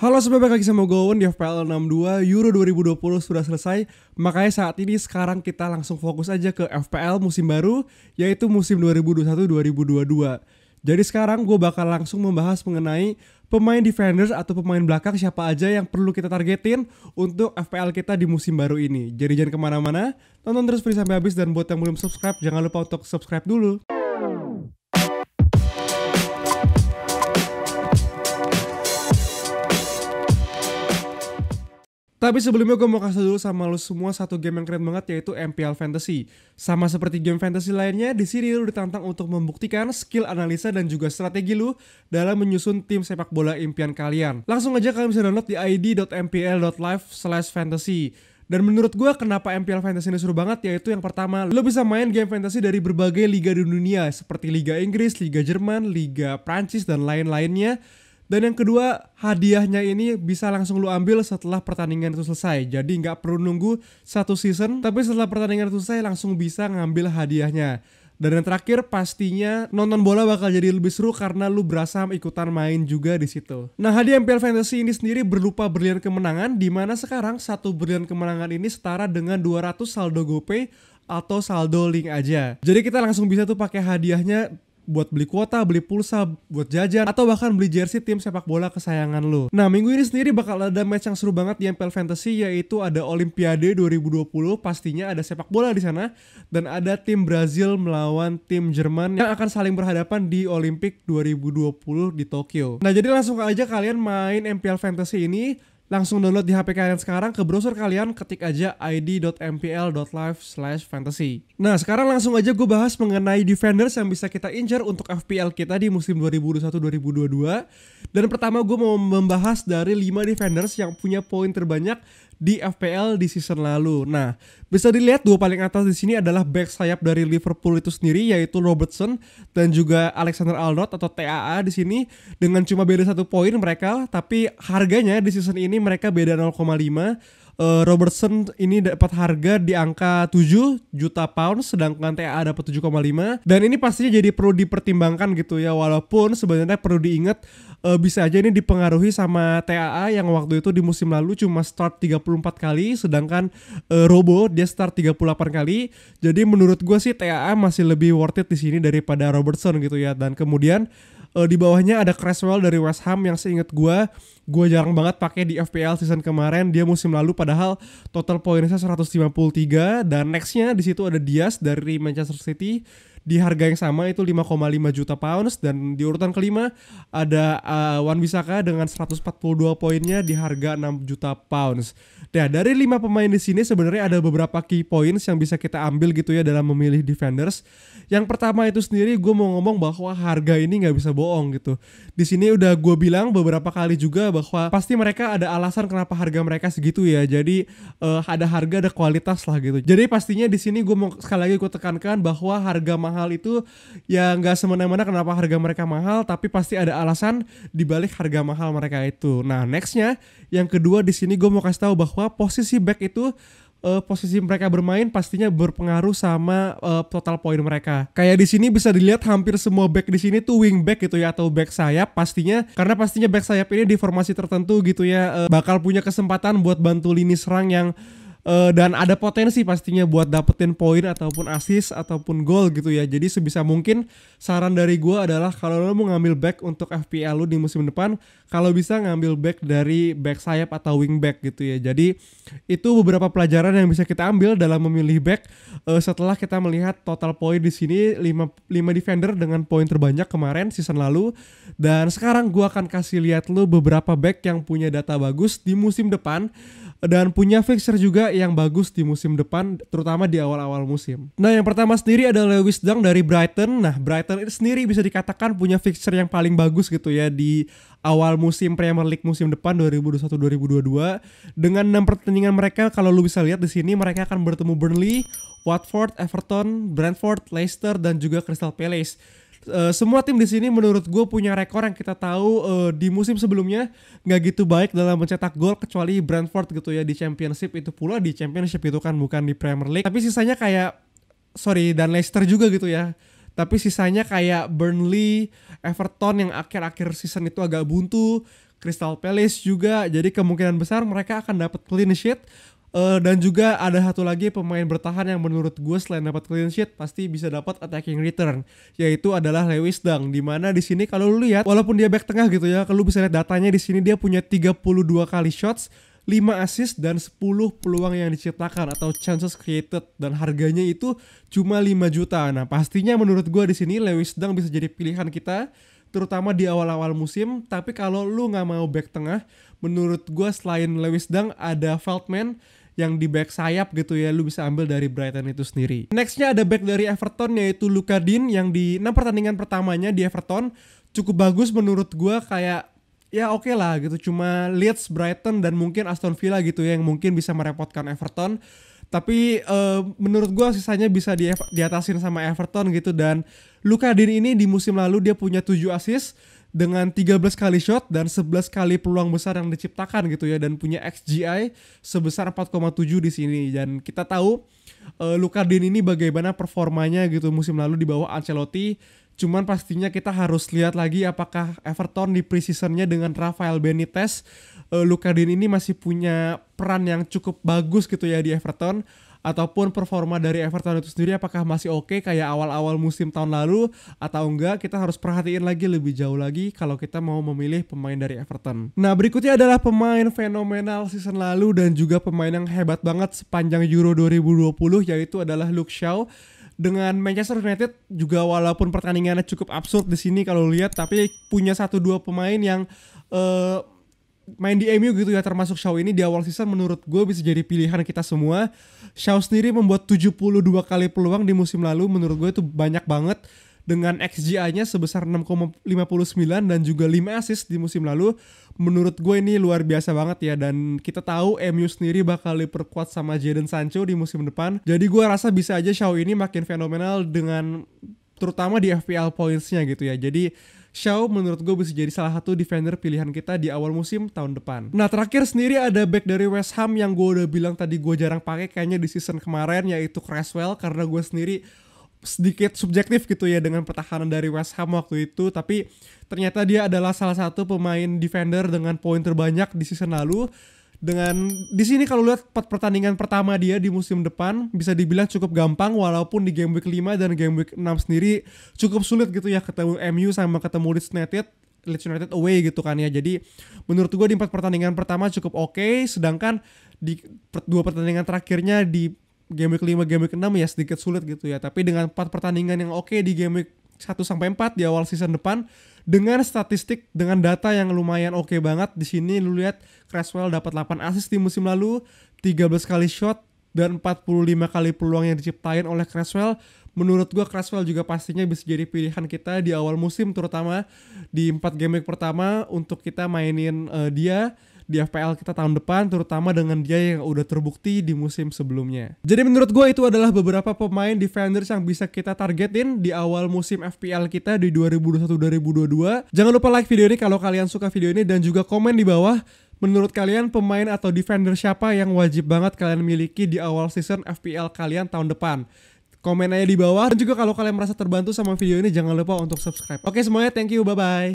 Halo sobat, balik lagi sama gue Owen di FPL 62. Euro 2020 sudah selesai. Makanya saat ini sekarang kita langsung fokus aja ke FPL musim baru, yaitu musim 2021-2022. Jadi sekarang gue bakal langsung membahas mengenai pemain defenders atau pemain belakang siapa aja yang perlu kita targetin untuk FPL kita di musim baru ini. Jadi jangan kemana-mana, tonton terus video sampai habis, dan buat yang belum subscribe jangan lupa untuk subscribe dulu. Tapi sebelumnya gue mau kasih dulu sama lu semua satu game yang keren banget, yaitu MPL Fantasy. Sama seperti game fantasy lainnya, di sini lu ditantang untuk membuktikan skill analisa dan juga strategi lu dalam menyusun tim sepak bola impian kalian. Langsung aja kalian bisa download di id.mpl.live/fantasy. Dan menurut gue kenapa MPL Fantasy ini seru banget, yaitu yang pertama, lo bisa main game fantasy dari berbagai liga di dunia seperti Liga Inggris, Liga Jerman, Liga Prancis, dan lain-lainnya. Dan yang kedua, hadiahnya ini bisa langsung lu ambil setelah pertandingan itu selesai. Jadi nggak perlu nunggu satu season, tapi setelah pertandingan itu selesai langsung bisa ngambil hadiahnya. Dan yang terakhir, pastinya nonton bola bakal jadi lebih seru karena lu berasa ikutan main juga di situ. Nah, hadiah MPL Fantasy ini sendiri berupa berlian kemenangan, di mana sekarang satu berlian kemenangan ini setara dengan 200 saldo GoPay atau saldo link aja. Jadi kita langsung bisa tuh pakai hadiahnya buat beli kuota, beli pulsa, buat jajan, atau bahkan beli jersey tim sepak bola kesayangan lo. Nah, minggu ini sendiri bakal ada match yang seru banget di MPL Fantasy, yaitu ada Olimpiade 2020, pastinya ada sepak bola di sana, dan ada tim Brazil melawan tim Jerman yang akan saling berhadapan di Olimpik 2020 di Tokyo. Nah, jadi langsung aja kalian main MPL Fantasy ini. Langsung download di HP kalian sekarang, ke browser kalian ketik aja id.mpl.live/fantasy. Nah, sekarang langsung aja gue bahas mengenai defenders yang bisa kita incer untuk FPL kita di musim 2021-2022. Dan pertama gue mau membahas dari 5 defenders yang punya poin terbanyak di FPL di season lalu. Nah, bisa dilihat dua paling atas di sini adalah back sayap dari Liverpool itu sendiri, yaitu Robertson dan juga Alexander-Arnold atau TAA di sini, dengan cuma beda 1 poin mereka, tapi harganya di season ini mereka beda 0,5. Robertson ini dapat harga di angka 7 juta pound, sedangkan TAA dapat 7,5. Dan ini pastinya jadi perlu dipertimbangkan gitu ya, walaupun sebenarnya perlu diingat bisa aja ini dipengaruhi sama TAA yang waktu itu di musim lalu cuma start 34 kali, sedangkan Robo dia start 38 kali. Jadi menurut gue sih TAA masih lebih worth it di sini daripada Robertson gitu ya. Dan kemudian di bawahnya ada Cresswell dari West Ham yang seingat gue jarang banget pakai di FPL season kemarin. Dia musim lalu padahal total poinnya 153. Dan nextnya di situ ada Diaz dari Manchester City di harga yang sama, itu 5,5 juta pounds. Dan di urutan kelima ada Wan-Bissaka dengan 142 poinnya di harga 6 juta pounds. Nah, dari 5 pemain di sini sebenarnya ada beberapa key points yang bisa kita ambil gitu ya dalam memilih defenders. Yang pertama itu sendiri gue mau ngomong bahwa harga ini nggak bisa bohong gitu. Di sini udah gue bilang beberapa kali juga bahwa pasti mereka ada alasan kenapa harga mereka segitu ya. Jadi ada harga, ada kualitas lah gitu. Jadi pastinya di sini gue mau sekali lagi gue tekankan bahwa harga mahal itu ya nggak semena-mena kenapa harga mereka mahal, tapi pasti ada alasan dibalik harga mahal mereka itu. Nah, nextnya yang kedua di sini gue mau kasih tahu bahwa posisi back itu posisi mereka bermain pastinya berpengaruh sama total poin mereka. Kayak di sini bisa dilihat hampir semua back di sini tuh wing back gitu ya, atau back sayap pastinya, karena pastinya back sayap ini di formasi tertentu gitu ya bakal punya kesempatan buat bantu lini serang yang dan ada potensi pastinya buat dapetin poin ataupun assist ataupun gol gitu ya. Jadi sebisa mungkin saran dari gue adalah kalau lo mau ngambil back untuk FPL lo di musim depan, kalau bisa ngambil back dari back sayap atau wing back gitu ya. Jadi itu beberapa pelajaran yang bisa kita ambil dalam memilih back setelah kita melihat total poin di sini 5 defender dengan poin terbanyak kemarin season lalu. Dan sekarang gue akan kasih lihat lo beberapa back yang punya data bagus di musim depan dan punya fixture juga yang bagus di musim depan, terutama di awal-awal musim. Nah, yang pertama sendiri ada Lewis Dunk dari Brighton. Nah, Brighton itu sendiri bisa dikatakan punya fixture yang paling bagus gitu ya di awal musim Premier League musim depan 2021-2022. Dengan 6 pertandingan mereka, kalau lu bisa lihat di sini mereka akan bertemu Burnley, Watford, Everton, Brentford, Leicester, dan juga Crystal Palace. Semua tim di sini menurut gue punya rekor yang kita tahu di musim sebelumnya nggak gitu baik dalam mencetak gol, kecuali Brentford gitu ya di Championship. Itu pula di Championship itu kan bukan di Premier League. Tapi sisanya kayak dan Leicester juga gitu ya. Tapi sisanya kayak Burnley, Everton yang akhir-akhir season itu agak buntu. Crystal Palace juga. Jadi kemungkinan besar mereka akan dapat clean sheet. Dan juga ada satu lagi pemain bertahan yang menurut gue selain dapat clean sheet pasti bisa dapat attacking return, yaitu adalah Lewis Dunk. Dimana di sini kalau lu lihat, walaupun dia back tengah gitu ya, kalau lu bisa lihat datanya di sini dia punya 32 kali shots, 5 assist dan 10 peluang yang diciptakan atau chances created, dan harganya itu cuma 5 juta. Nah, pastinya menurut gue di sini Lewis Dunk bisa jadi pilihan kita terutama di awal-awal musim. Tapi kalau lu nggak mau back tengah, menurut gue selain Lewis Dunk ada Veltman yang di back sayap gitu ya, lu bisa ambil dari Brighton itu sendiri. Nextnya ada back dari Everton yaitu Lucas Digne yang di 6 pertandingan pertamanya di Everton cukup bagus menurut gue, kayak ya oke lah gitu. Cuma Leeds, Brighton dan mungkin Aston Villa gitu ya yang mungkin bisa merepotkan Everton. Tapi menurut gue sisanya bisa diatasin sama Everton gitu. Dan Lucas Digne ini di musim lalu dia punya 7 assist dengan 13 kali shot dan 11 kali peluang besar yang diciptakan gitu ya, dan punya XGI sebesar 4,7 di sini. Dan kita tahu Lucas Digne ini bagaimana performanya gitu musim lalu di bawah Ancelotti. Cuman pastinya kita harus lihat lagi apakah Everton di preseasonnya dengan Rafael Benitez, Lucas Digne ini masih punya peran yang cukup bagus gitu ya di Everton, ataupun performa dari Everton itu sendiri apakah masih oke kayak awal-awal musim tahun lalu atau enggak. Kita harus perhatiin lagi lebih jauh lagi kalau kita mau memilih pemain dari Everton. Nah, berikutnya adalah pemain fenomenal season lalu dan juga pemain yang hebat banget sepanjang Euro 2020, yaitu adalah Luke Shaw. Dengan Manchester United juga walaupun pertandingannya cukup absurd di sini kalau lihat, tapi punya 1-2 pemain yang main di MU gitu ya, termasuk Shaw ini di awal season menurut gue bisa jadi pilihan kita semua. Shaw sendiri membuat 72 kali peluang di musim lalu, menurut gue itu banyak banget, dengan XGI-nya sebesar 6,59 dan juga 5 assist di musim lalu. Menurut gue ini luar biasa banget ya, dan kita tahu MU sendiri bakal diperkuat sama Jadon Sancho di musim depan. Jadi gue rasa bisa aja Shaw ini makin fenomenal dengan terutama di FPL points-nya gitu ya. Jadi Shaw menurut gue bisa jadi salah satu defender pilihan kita di awal musim tahun depan. Nah, terakhir sendiri ada back dari West Ham yang gue udah bilang tadi gue jarang pakai kayaknya di season kemarin, yaitu Cresswell, karena gue sendiri sedikit subjektif gitu ya dengan pertahanan dari West Ham waktu itu. Tapi ternyata dia adalah salah satu pemain defender dengan poin terbanyak di season lalu. Dengan di sini kalau lihat pertandingan pertama dia di musim depan bisa dibilang cukup gampang, walaupun di game week 5 dan game week 6 sendiri cukup sulit gitu ya ketemu MU sama ketemu Leeds United away gitu kan ya. Jadi menurut gue di 4 pertandingan pertama cukup oke, sedangkan di 2 pertandingan terakhirnya di game week 5, game week 6 ya sedikit sulit gitu ya. Tapi dengan 4 pertandingan yang oke di game week 1-4 di awal season depan, dengan statistik, dengan data yang lumayan oke banget. Di sini lu lihat Cresswell dapat 8 assist di musim lalu, 13 kali shot dan 45 kali peluang yang diciptain oleh Cresswell. Menurut gua Cresswell juga pastinya bisa jadi pilihan kita di awal musim, terutama di 4 game week pertama untuk kita mainin dia di FPL kita tahun depan, terutama dengan dia yang udah terbukti di musim sebelumnya. Jadi menurut gue itu adalah beberapa pemain defenders yang bisa kita targetin di awal musim FPL kita di 2021-2022. Jangan lupa like video ini kalau kalian suka video ini, dan juga komen di bawah menurut kalian pemain atau defender siapa yang wajib banget kalian miliki di awal season FPL kalian tahun depan. Komen aja di bawah, dan juga kalau kalian merasa terbantu sama video ini jangan lupa untuk subscribe. Oke semuanya, thank you, bye bye.